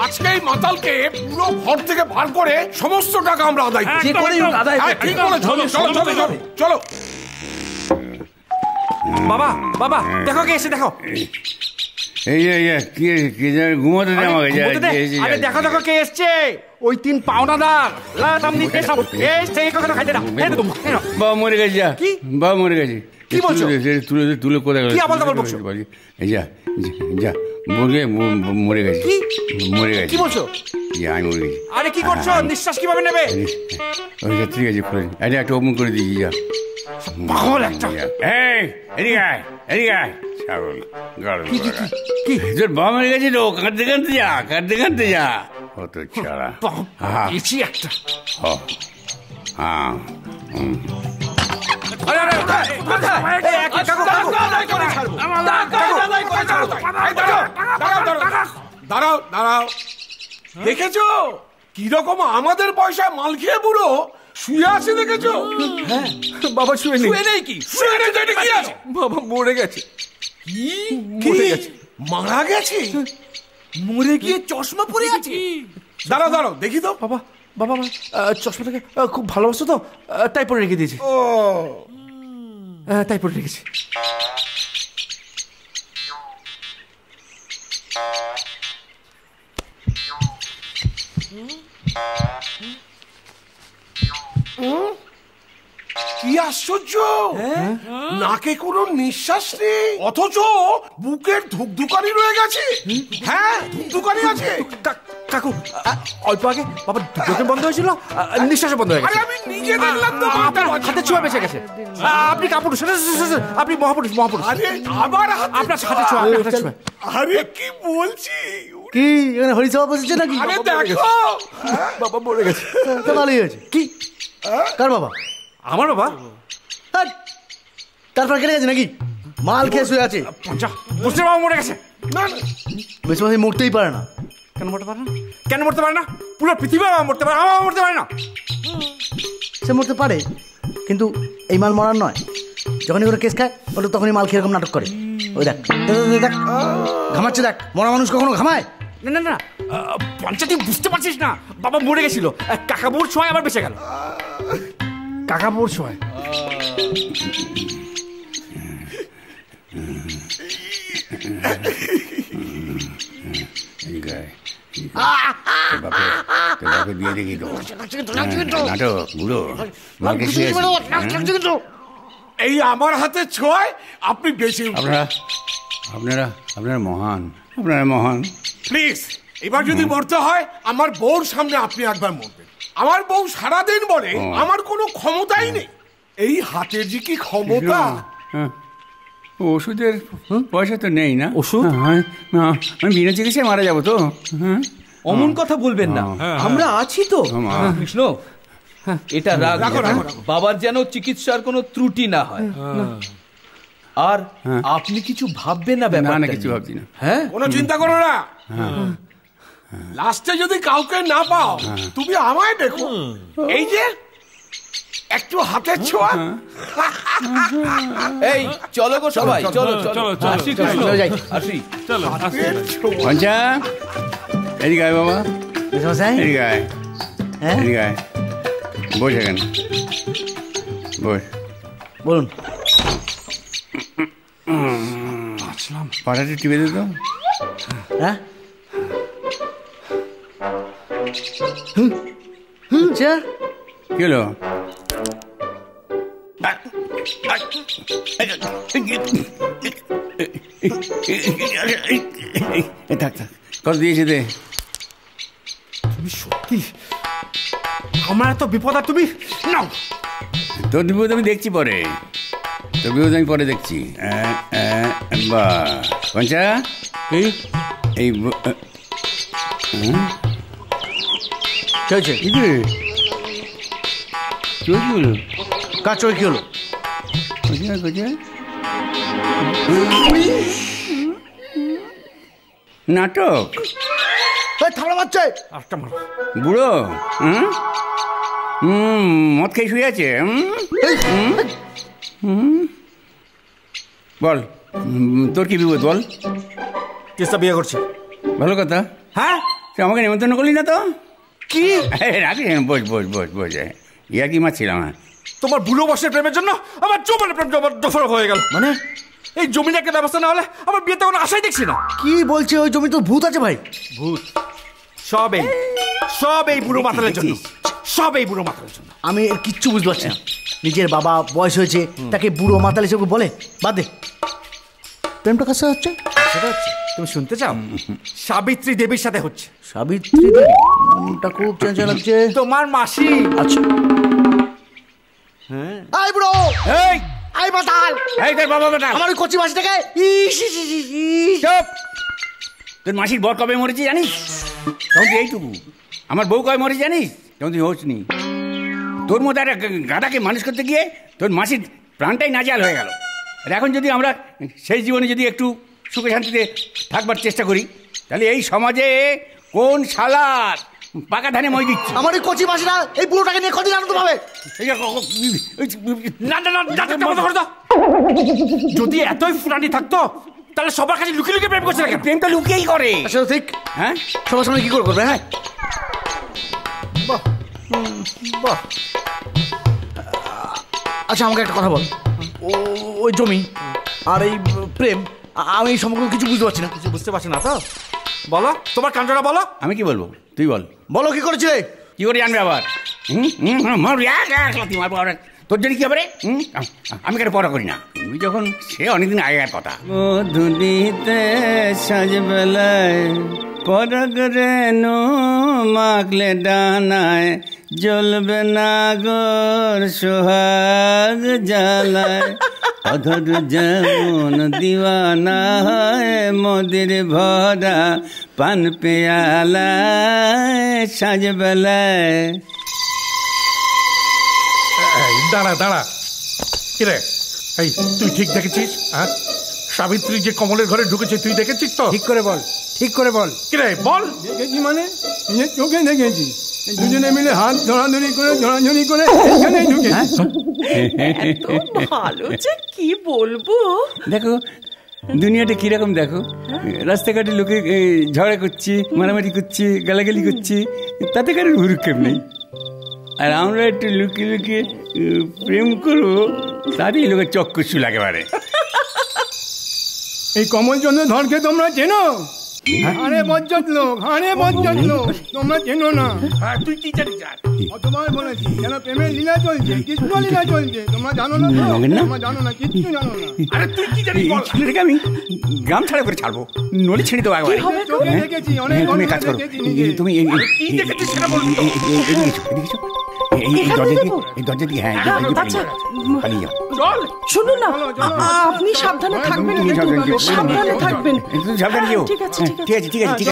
আজকে এই মাতালকে পুরো ঘর থেকে বার করে সমস্ত টাকা আমরা আদায় করি। ঠিক বলে, চলো চলো চলো চলো চলো। বাবা বাবা দেখো কে এসে, দেখো ঘুমোতে দেখো দেখো কে এসছে। ওই 3 পাওনাদার বাবা মরে গেছে। বাবা মরে গেছে। কি বলছো? তুলে কোথায় গেল? এই যা যা মরে গেছে, মরে গেছে। কি বলছো? আমি মরে গেছি। আরে কি করছো? নিঃশ্বাস কিভাবে নেবে? ঠিক আছে, একটা ওপেন করে দিয়েছি। যা পাগল একটা। এদিকে আয়, এদিকে আয়। ছাগল তোর বাবা মরে গেছে তো, কাঁদতে কাঁদতে যা, কাঁদতে কাঁদতে যা। ও তো ছাড়া একটা। হ্যাঁ দাঁড়াও দাঁড়াও, দেখেছো কিরকম আমাদের পয়সায় মাল খেয়ে বুড়ো শুয়ে আছে? দেখেছো? হ্যাঁ বাবা শুয়ে নেই। শুয়ে নেই কি? শুয়ে নেই তো এটা কি আছে? বাবা মরে গেছে। কি মরে গেছে? মারা গেছে? মরে গিয়ে চশমা পরে আছে। দাঁড়াও দাঁড়াও দেখি তো। বাবা বাবা চশমাটাকে খুব ভালোবাসো তো, তাই পরে রেখে দিয়েছি। ও তাই পরে রেখেছি। কি আশ্চর্য, নাকে কোনো নিঃশ্বাস নেই, অথচ বুকের ধুকধুকানি রয়ে গেছে। হ্যাঁ ধুকধুকানি আছে। কাকু অল্প আগে বাবা ঢোকে বন্ধ হয়েছিল, নিঃশ্বাসে বন্ধ হয়ে গেছে। আমি নিজে দেখলাম তো। আপনার হাতে ছোঁয়া বেঁচে গেছে। আপনি কাপুরুষ, আপনি মহাপুরুষ মহাপুরুষ। আরে আবার আপনার হাতে ছোঁয়া, হাতে ছোঁয়া। আরে কি বলছি? কি এখানে হরিসভা বসেছে নাকি? আরে দেখো বাবা মরে গেছে। তো ভালোই হয়েছে। কি কার বাবা? আমার বাবা। তারপর কেটে গেছে নাকি? মাল খেয়ে শুয়ে আছে। বুঝতে বাবা মরে গেছে। না না বেশ মাসে মরতেই পারে না। কেন মরতে পারে না? কেন মরতে পারে না? পুরো পৃথিবী মরতে পারে, আমার মরতে পারে না। সে মরতে পারে, কিন্তু এই মাল মরার নয়। যখনই ওরা কেস খায় ওটা তখনই মাল খেয়ে এরকম নাটক করে। ওই দেখ দেখ ঘামাচ্ছে, দেখ মরা মানুষ কখনো ঘামায়? না না না পঞ্চায়েত বুঝতে পারছিস না, বাবা মরে গেছিল, কাকাবুর ছোঁয়ায় আবার বেঁচে গেল। কাকাবুর ছোঁয়ায়। দিয়ে দেখি তো নাটক বুড়ো মালকে এই আমার হাতে ছোঁয়ায় আপনি বেশি। আপনারা মহান, আপনারা মহান। প্লিজ এবার যদি মরতে হয় আমার বউর সামনে আপনি একবার মরবেন। আমার বউ সারাদিন বলে আমার কোনো ক্ষমতাই নেই। এই হাতের যে কি ক্ষমতা! ওষুধের পয়সা তো নেই না। ওষুধ? আমি বিনা চিকিৎসায় মারা যাবো তো। অমন কথা বলবেন না, আমরা আছি তো। কৃষ্ণ এটা রাখো, বাবার যেন চিকিৎসার কোনো ত্রুটি না হয়। আর আপনি কিছু ভাববেন না ব্যাপারটা। না কিছু ভাবছি না। হ্যাঁ কোনো চিন্তা করো না। লাস্টে যদি কাউকে না পাও তুমি আমায় দেখো। এই যে একটু হাতের ছোঁয়া। এই চলো গো সবাই, চলো চলো আসি কৃষ্ণ, আসি চলো। পঞ্চা এদিকে আয় বাবা, এদিকে আয়, এদিকে আয়। বস এখানে, বস। বলুন। পাটাটি টিপে দে তো। হ্যাঁ কি হলো? কত দিয়েছে দে। তুমি সত্যি আমার এত বিপদ, আর তুমি নাও। তোর বিপদ আমি দেখছি পরে, তোর বিপদ আমি পরে দেখছি। বা পঞ্চা এই চলছে কি রে? চোর কি হলো? কার চোর কি হলো? নাটক থামড়া মারছে বুড়ো। মদ খেয়ে শুয়ে আছে। বল তোর কি বিপদ বল। কেসটা বিয়ে করছে। ভালো কথা। হ্যাঁ তুই আমাকে নেমন্তন্ন করলি না তো? কি রাখি, বোঝ বোঝ বোঝ বোঝ, ইয়া কি মারছিলাম? তোমার বুড়ো বসের প্রেমের জন্য আমার জমির প্রেম দফর হয়ে গেল। মানে এই জমির একটা ব্যবস্থা না হলে আমার বিয়েতে কোনো আশাই দেখছি না। কি বলছে? ওই জমি তো ভূত আছে ভাই। ভূত? সব এই বুড়ো মাতালের জন্য, সব এই বুড়ো মাতালের জন্য। আমি এর কিচ্ছু বুঝতে পারছি না। নিজের বাবা বয়স হয়েছে, তাকে বুড়ো মাতাল হিসেবে বলে? বাদ দে। প্রেমটা কাছে হচ্ছে? সেটা হচ্ছে, তুমি শুনতে চাও? সাবিত্রী দেবীর সাথে হচ্ছে। সাবিত্রী দেবী? নামটা খুব চেঞ্জ লাগছে। তোমার মাসি। আচ্ছা। হ্যাঁ। আই বুড়ো, এই আই মাতাল, এই তোর বাবা মাতাল। আমার ওই কচি মাসিটাকে চুপ! তোর মাসির বর কবে মরেছে জানিস? তখন তুই এইটুকু। আমার বউ কবে মরেছে জানিস? তখন তুই হোস নি। তোর মতো একটা গাধাকে মানুষ করতে গিয়ে তোর মাসির প্রাণটাই নাজাল হয়ে গেল। আর এখন যদি আমরা সেই জীবনে যদি একটু সুখে শান্তিতে থাকবার চেষ্টা করি, তাহলে এই সমাজে কোন শালার পাকা ধানে মই দিচ্ছি? আমার ওই কচি মাসিরা এই বুড়োটাকে নিয়ে কদিন আনন্দ পাবে? যদি এতই ফুটানি থাকতো তাহলে সবার কাছে লুকিয়ে লুকিয়ে প্রেম করছে না কেন? প্রেম তো লুকিয়েই করে। আসলে ঠিক। হ্যাঁ, সবার সামনে কি করবে? হ্যাঁ, বাহ বাহ। আচ্ছা আমাকে একটা কথা বল, ওই জমি আর এই প্রেম, আমি এই সমগ্র কিছু বুঝতে পারছি না। কিছু বুঝতে পারছি না তো? বলো তোমার কাণ্ডটা বলো। আমি কি বলবো? তুই বল। বলো কি করেছিলে? কি করে জানবে আবার? তোর জন্য কি হবে রে? আমি কেন পড়া করি না? তুমি যখন, সে অনেকদিন আগের কথা। মধুরিতে সাজবেলায় পরগ রেণু মাখলে ডানায়, জ্বলবে না গোর সোহাগ জ্বালায়। অধর যেমন দিওয়ানা হয় মদির ভরা পান পেয়ালায় সাজবেলায়। দাঁড়া দাঁড়া, কিরে এই তুই ঠিক দেখেছিস? হ্যাঁ, সাবিত্রী যে কমলের ঘরে ঢুকেছে তুই দেখেছিস তো? ঠিক করে বল, ঠিক করে বল। কিরে বল। দেখেছি মানে নিজের চোখে দেখেছি। দুজনে মিলে হাত ধরাধরি করে জড়াজড়ি করে এখানে ঢুকেছি। ভালো যে কি বলবো। দেখো দুনিয়াটা কিরকম, দেখো রাস্তাঘাটে লোকে ঝগড়া করছি, মারামারি করছি, গালাগালি করছি, তাতে কারোর ভুরুক্ষেপ নেই। আর আমরা একটু লুকিয়ে লুকিয়ে প্রেম করবো, তাতেই লোকের চক্ষুশু একেবারে। এই কমলচন্দ্র ধরকে তোমরা চেনো? আরে বজ্জত লোক, আরে বজ্জত লোক, তোমরা চেনো না। তুই কি জানিস? কতবার বলেছি যেন প্রেমের লীলা চলছে, কৃষ্ণ লীলা চলছে, তোমরা জানো না? তোমরা জানো না, কিচ্ছু জানো না। আরে তুই কি জানিস? এই ছেলেটাকে আমি গ্রাম ছাড়া করে ছাড়বো, নলি ছেড়ে দেবো একবারে। চোখে দেখেছি, অনেক তুমি কাজ করো, তুমি এই দরজা দিয়ে, হ্যাঁ পালিয়ে যাও। শুনুন না, আপনি সাবধানে থাকবেন, সাবধানে থাকবেন। সাবধানে যেও। ঠিক আছে, ঠিক আছে, ঠিক আছে।